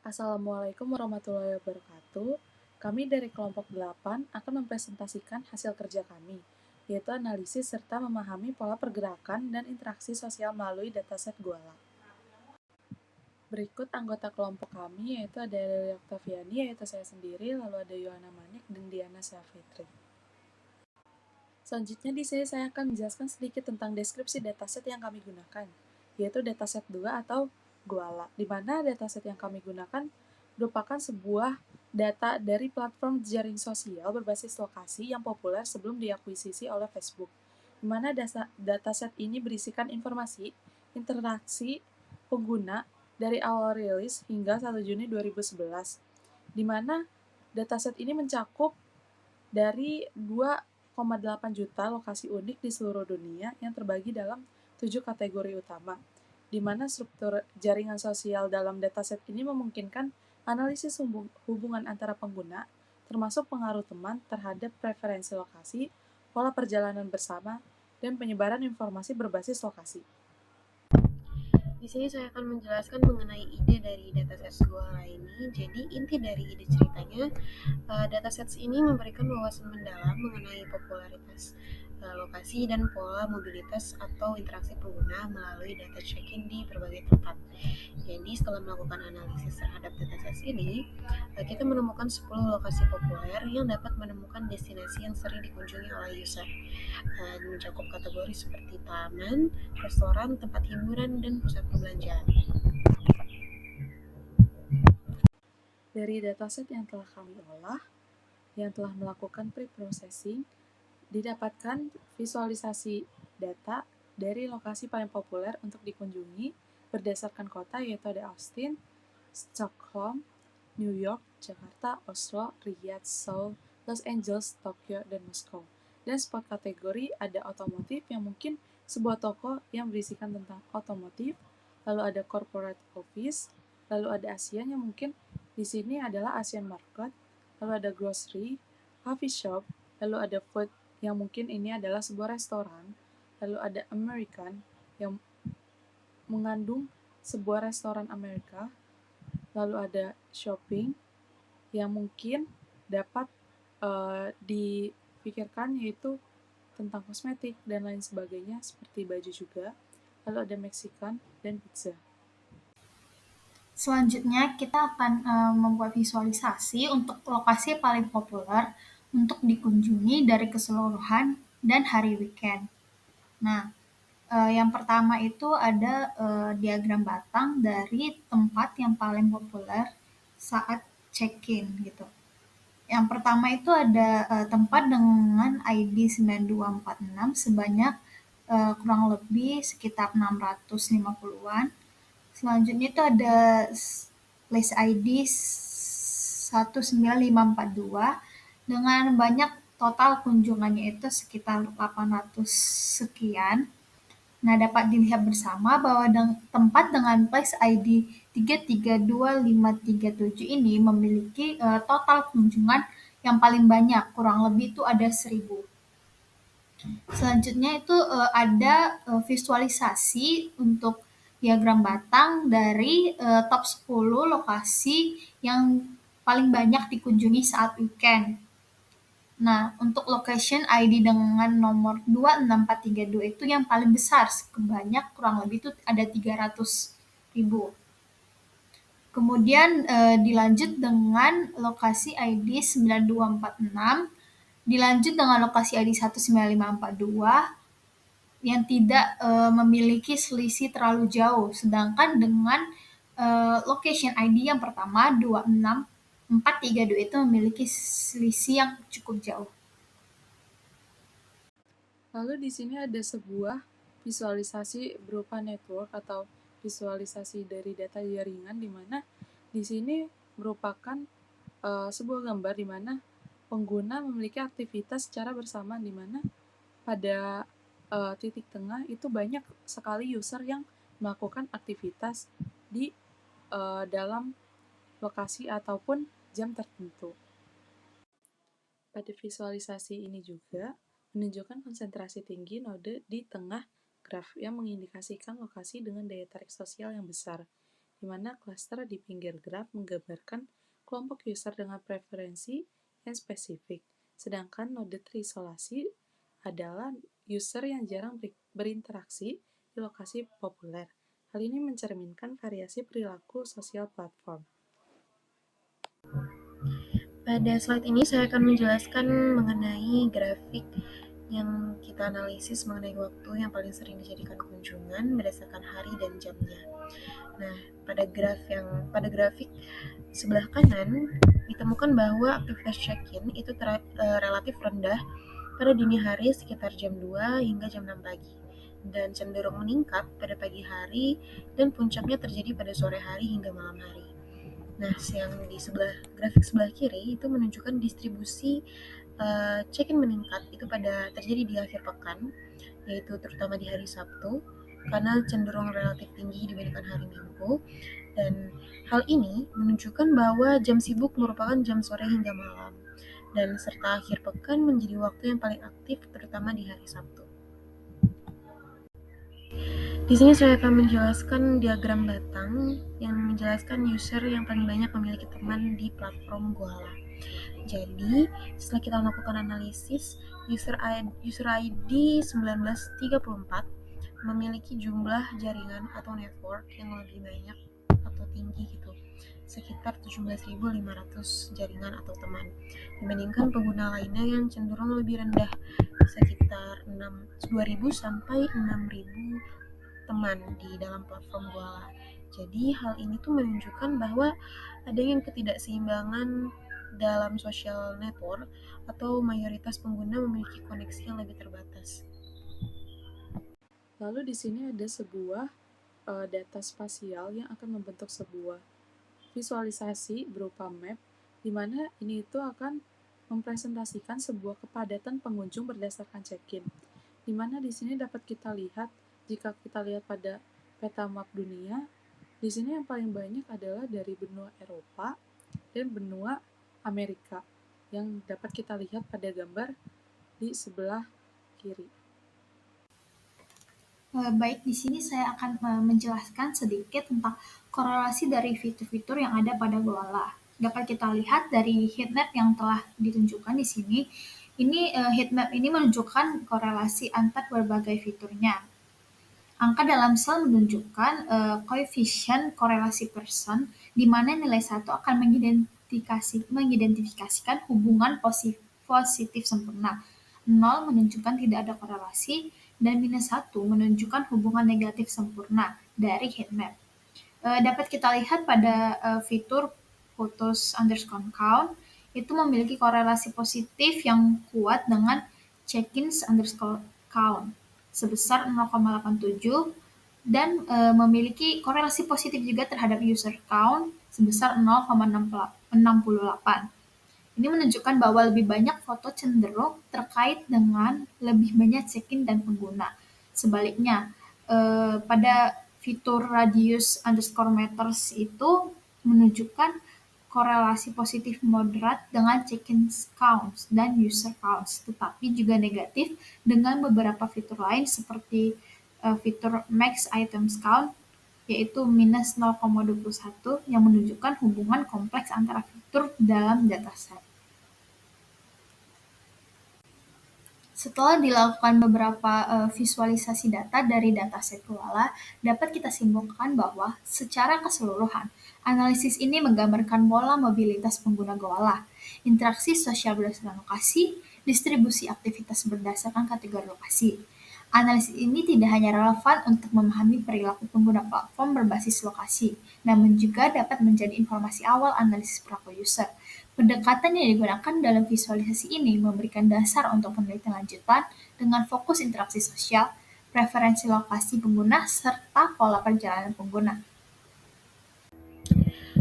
Assalamualaikum warahmatullahi wabarakatuh. Kami dari kelompok 8 akan mempresentasikan hasil kerja kami, yaitu analisis serta memahami pola pergerakan dan interaksi sosial melalui dataset Guala. Berikut anggota kelompok kami, yaitu ada Dewi Oktaviani, yaitu saya sendiri, lalu ada Yohana Manik, dan Diana Syafitri. Selanjutnya di sini saya akan menjelaskan sedikit tentang deskripsi dataset yang kami gunakan, yaitu dataset 2 atau Guala, di mana dataset yang kami gunakan merupakan sebuah data dari platform jaring sosial berbasis lokasi yang populer sebelum diakuisisi oleh Facebook, di mana dataset ini berisikan informasi interaksi pengguna dari awal rilis hingga 1 Juni 2011, di mana dataset ini mencakup dari 2,8 juta lokasi unik di seluruh dunia yang terbagi dalam 7 kategori utama, di mana struktur jaringan sosial dalam dataset ini memungkinkan analisis hubungan antara pengguna, termasuk pengaruh teman terhadap preferensi lokasi, pola perjalanan bersama, dan penyebaran informasi berbasis lokasi. Di sini saya akan menjelaskan mengenai ide dari dataset Guala ini. Jadi inti dari ide ceritanya, dataset ini memberikan wawasan mendalam mengenai popularitas lokasi dan pola mobilitas atau interaksi pengguna melalui data check-in di berbagai tempat. Jadi setelah melakukan analisis terhadap dataset ini, kita menemukan 10 lokasi populer yang dapat menemukan destinasi yang sering dikunjungi oleh user, mencakup kategori seperti taman, restoran, tempat hiburan, dan pusat perbelanjaan. Dari dataset yang telah kami olah, yang telah melakukan pre-processing, didapatkan visualisasi data dari lokasi paling populer untuk dikunjungi berdasarkan kota, yaitu ada Austin, Stockholm, New York, Jakarta, Oslo, Riyadh, Seoul, Los Angeles, Tokyo, dan Moskow. Dan spot kategori ada otomotif yang mungkin sebuah toko yang berisikan tentang otomotif, lalu ada corporate office, lalu ada ASEAN yang mungkin di sini adalah ASEAN Market, lalu ada grocery, coffee shop, lalu ada food yang mungkin ini adalah sebuah restoran, lalu ada American yang mengandung sebuah restoran Amerika, lalu ada shopping yang mungkin dapat dipikirkan yaitu tentang kosmetik dan lain sebagainya seperti baju juga, lalu ada Mexican dan pizza. Selanjutnya kita akan membuat visualisasi untuk lokasi paling populer untuk dikunjungi dari keseluruhan dan hari weekend. Nah, yang pertama itu ada diagram batang dari tempat yang paling populer saat check-in gitu. Yang pertama itu ada tempat dengan ID 9246 sebanyak kurang lebih sekitar 650-an. Selanjutnya itu ada list ID 19542 dengan banyak total kunjungannya itu sekitar 800 sekian. Nah, dapat dilihat bersama bahwa tempat dengan place ID 332537 ini memiliki total kunjungan yang paling banyak, kurang lebih itu ada 1000. Selanjutnya itu ada visualisasi untuk diagram batang dari top 10 lokasi yang paling banyak dikunjungi saat weekend. Nah, untuk location ID dengan nomor 26432 itu yang paling besar, sebanyak kurang lebih itu ada 300.000. Kemudian dilanjut dengan lokasi ID 9246, dilanjut dengan lokasi ID 19542 yang tidak memiliki selisih terlalu jauh, sedangkan dengan location ID yang pertama 26432 itu memiliki selisih yang cukup jauh. Lalu di sini ada sebuah visualisasi berupa network atau visualisasi dari data jaringan, di mana di sini merupakan sebuah gambar di mana pengguna memiliki aktivitas secara bersama, di mana pada titik tengah itu banyak sekali user yang melakukan aktivitas di dalam lokasi ataupun jam tertentu. Pada visualisasi ini juga menunjukkan konsentrasi tinggi node di tengah graf yang mengindikasikan lokasi dengan daya tarik sosial yang besar, di mana klaster di pinggir graf menggambarkan kelompok user dengan preferensi yang spesifik, sedangkan node terisolasi adalah user yang jarang berinteraksi di lokasi populer. Hal ini mencerminkan variasi perilaku sosial platform. Pada slide ini saya akan menjelaskan mengenai grafik yang kita analisis mengenai waktu yang paling sering dijadikan kunjungan berdasarkan hari dan jamnya. Nah, pada grafik sebelah kanan ditemukan bahwa aktivitas check-in itu relatif rendah pada dini hari sekitar jam 2 hingga jam 6 pagi dan cenderung meningkat pada pagi hari dan puncaknya terjadi pada sore hari hingga malam hari. Nah, yang di grafik sebelah kiri itu menunjukkan distribusi check-in meningkat itu terjadi di akhir pekan, yaitu terutama di hari Sabtu, karena cenderung relatif tinggi dibandingkan hari Minggu. Dan hal ini menunjukkan bahwa jam sibuk merupakan jam sore hingga malam, dan serta akhir pekan menjadi waktu yang paling aktif terutama di hari Sabtu. Di sini saya akan menjelaskan diagram batang yang menjelaskan user yang paling banyak memiliki teman di platform Goala. Jadi, setelah kita melakukan analisis, user ID 1934 memiliki jumlah jaringan atau network yang lebih banyak atau tinggi gitu, sekitar 17.500 jaringan atau teman, dibandingkan pengguna lainnya yang cenderung lebih rendah, sekitar 2.000 sampai 6.000 teman di dalam platform Goala. Jadi hal ini tuh menunjukkan bahwa adanya ketidakseimbangan dalam social network atau mayoritas pengguna memiliki koneksi yang lebih terbatas. Lalu di sini ada sebuah data spasial yang akan membentuk sebuah visualisasi berupa map, di mana ini itu akan mempresentasikan sebuah kepadatan pengunjung berdasarkan check-in, di mana di sini dapat kita lihat, jika kita lihat pada peta map dunia, di sini yang paling banyak adalah dari benua Eropa dan benua Amerika, yang dapat kita lihat pada gambar di sebelah kiri. Baik, di sini saya akan menjelaskan sedikit tentang korelasi dari fitur-fitur yang ada pada Goala. Dapat kita lihat dari heatmap yang telah ditunjukkan di sini. Ini heatmap ini menunjukkan korelasi antar berbagai fiturnya. Angka dalam sel menunjukkan koefisien korelasi person, di mana nilai 1 akan mengidentifikasikan hubungan positif sempurna. 0 menunjukkan tidak ada korelasi, dan minus 1 menunjukkan hubungan negatif sempurna dari heatmap. Dapat kita lihat pada fitur photos_count, itu memiliki korelasi positif yang kuat dengan check-ins_count sebesar 0,87 dan memiliki korelasi positif juga terhadap user count sebesar 0,68. Ini menunjukkan bahwa lebih banyak foto cenderung terkait dengan lebih banyak check-in dan pengguna. Sebaliknya, pada fitur radius_meters itu menunjukkan korelasi positif moderat dengan check-in counts dan user counts, tetapi juga negatif dengan beberapa fitur lain seperti fitur max items count, yaitu minus 0,21 yang menunjukkan hubungan kompleks antara fitur dalam dataset. Setelah dilakukan beberapa visualisasi data dari dataset Goala, dapat kita simpulkan bahwa secara keseluruhan, analisis ini menggambarkan pola mobilitas pengguna Goala, interaksi sosial berdasarkan lokasi, distribusi aktivitas berdasarkan kategori lokasi. Analisis ini tidak hanya relevan untuk memahami perilaku pengguna platform berbasis lokasi, namun juga dapat menjadi informasi awal analisis perilaku user. Pendekatan yang digunakan dalam visualisasi ini memberikan dasar untuk penelitian lanjutan dengan fokus interaksi sosial, preferensi lokasi pengguna, serta pola perjalanan pengguna.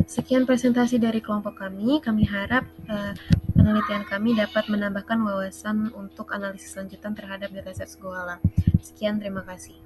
Sekian presentasi dari kelompok kami. Kami harap penelitian kami dapat menambahkan wawasan untuk analisis lanjutan terhadap dataset Goala. Sekian, terima kasih.